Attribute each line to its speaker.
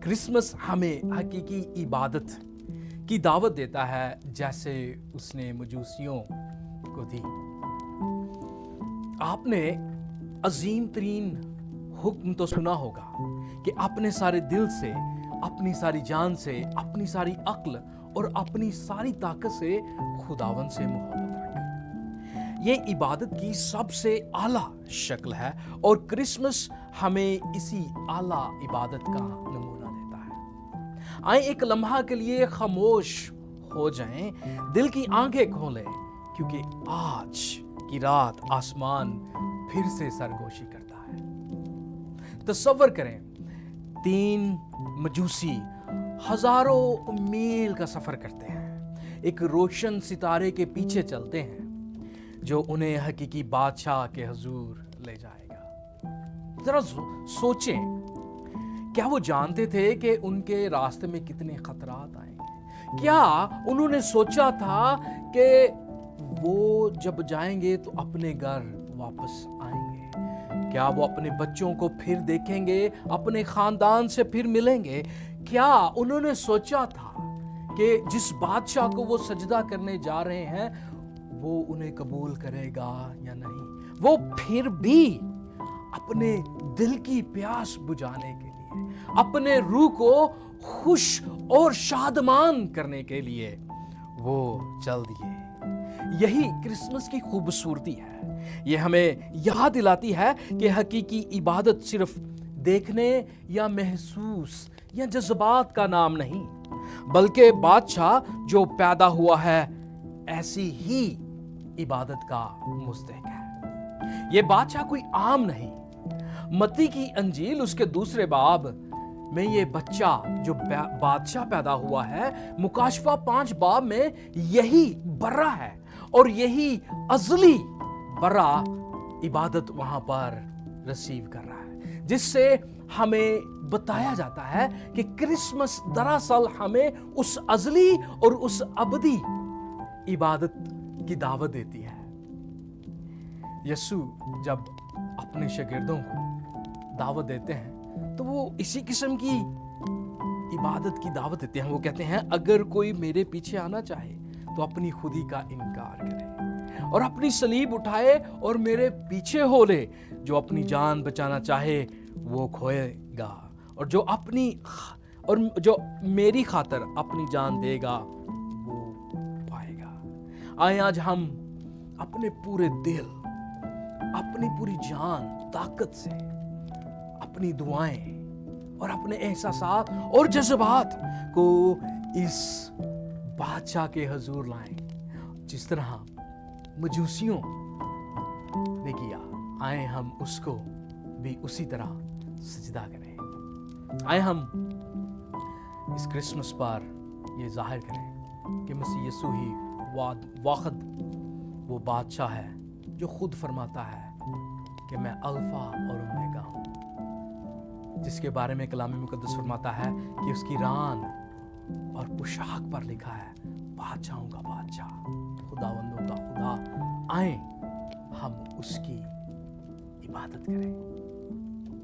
Speaker 1: Christmas हमें हकीकी इबादत की दावत देता है, जैसे उसने मजूसियों को दी। आपने अजीम तरीन हुक्म तो सुना होगा कि अपने सारे दिल से, अपनी सारी जान से, अपनी सारी अक्ल और अपनी सारी ताकत से खुदावन से मोहब्बत रखें। ये इबादत की सबसे आला शक्ल है और क्रिसमस हमें इसी आला इबादत का नमूना देता है। आए एक लम्हा के लिए खामोश हो जाएं, दिल की आंखें खोलें, क्योंकि आज की रात आसमान फिर से सरगोशी करता है। तसव्वुर करें, 3 मजूसी हजारों मील का सफर करते हैं, एक रोशन सितारे के पीछे चलते हैं जो उन्हें हकीकी बादशाह के हुजूर ले जाएगा। जरा सोचें, क्या वो जानते थे कि उनके रास्ते में कितने खतरात आएंगे? क्या उन्होंने सोचा था कि वो जब जाएंगे तो अपने घर वापस आएंगे? क्या वो अपने बच्चों को फिर देखेंगे, अपने खानदान से फिर मिलेंगे? क्या उन्होंने सोचा था कि जिस बादशाह को वो सजदा करने जा रहे हैं वो उन्हें कबूल करेगा या नहीं? वो फिर भी अपने दिल की प्यास बुझाने के लिए, अपने रूह को खुश और शादमान करने के लिए वो चल दिए। यही क्रिसमस की खूबसूरती है। ये हमें याद दिलाती है कि हकीकी इबादत सिर्फ देखने या महसूस या जज्बात का नाम नहीं, बल्कि बादशाह जो पैदा हुआ है ऐसी ही इबादत का मुस्तहिक है। ये बादशाह कोई आम नहीं। मत्ती की अंजील उसके दूसरे बाब में ये बच्चा जो बादशाह पैदा हुआ है, मुकाशफा 5 बाब में यही बर्रा है और यही अज़ली बर्रा इबादत वहां पर रिसीव कर रहा है, जिससे हमें बताया जाता है कि क्रिसमस दरअसल हमें उस अज़ली और उस अबदी इबादत की दावत देती है। यीशु जब अपने शागिर्दों को दावत देते हैं तो वो इसी किस्म की इबादत की दावत देते हैं। वो कहते हैं, अगर कोई मेरे पीछे आना चाहे तो अपनी खुदी का इनकार करे और अपनी सलीब उठाए और मेरे पीछे हो ले। जो अपनी जान बचाना चाहे वो खोएगा, और जो मेरी खातर अपनी जान देगा वो पाएगा। आए आज हम अपने पूरे दिल, अपनी पूरी जान, ताकत से अपनी दुआएं और अपने एहसासात और जज्बात को इस बादशाह के हुजूर लाएं, जिस तरह मजूसियों ने किया। आए हम उसको भी उसी तरह सजदा करें। आए हम इस क्रिसमस पर ये जाहिर करें कि मसीह यीशु ही वाखद वो बादशाह है जो खुद फरमाता है कि मैं अल्फा और ओमेगा हूं, जिसके बारे में कलाम मुकद्दस फरमाता है कि उसकी रान और पोशाक पर लिखा है बादशाहों का बादशाह, खुदावंदों का खुदा। आए हम उसकी इबादत करें।